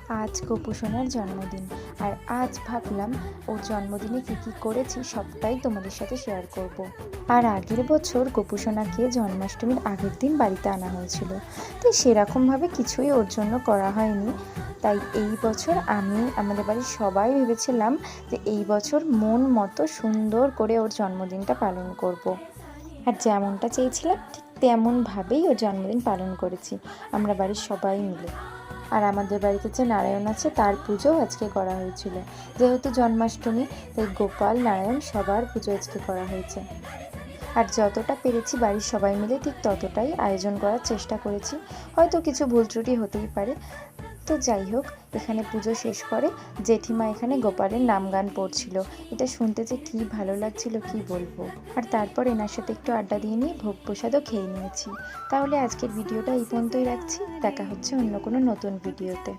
আজ গোপু সোনার জন্মদিন। আর আজ ভাবলাম ওর জন্মদিনে কী কী করেছি সবটাই তোমাদের সাথে শেয়ার করব। আর আগের বছর গোপু সোনাকে জন্মাষ্টমীর আগের দিন বাড়িতে আনা হয়েছিল, তাই সেরকমভাবে কিছুই ওর জন্য করা হয়নি। তাই এই বছর আমি আমাদের বাড়ির সবাই ভেবেছিলাম যে এই বছর মন মতো সুন্দর করে ওর জন্মদিনটা পালন করব। আর যেমনটা চেয়েছিলাম ঠিক তেমনভাবেই ওর জন্মদিন পালন করেছি আমরা বাড়ির সবাই মিলে। আর আমাদের বাড়িতে যে নারায়ণ আছে তার পুজোও আজকে করা হয়েছিল। যেহেতু জন্মাষ্টমী, তাই গোপাল নারায়ণ সবার পুজো আজকে করা হয়েছে। আর যতটা পেরেছি বাড়ির সবাই মিলে ঠিক ততটাই আয়োজন করার চেষ্টা করেছি। হয়তো কিছু ভুল ত্রুটি হতেই পারে। তো যাই হোক, এখানে পুজো শেষ করে জেঠিমা এখানে গোপালের নাম গান পড়ছিল। এটা শুনতে যে কী ভালো লাগছিল কী বলবো। আর তারপর এনার সাথে একটু আড্ডা দিয়ে নিয়ে ভোগ প্রসাদও খেয়ে নিয়েছি। তাহলে আজকের ভিডিওটা এই পর্যন্তই রাখছি। দেখা হচ্ছে অন্য কোনো নতুন ভিডিওতে।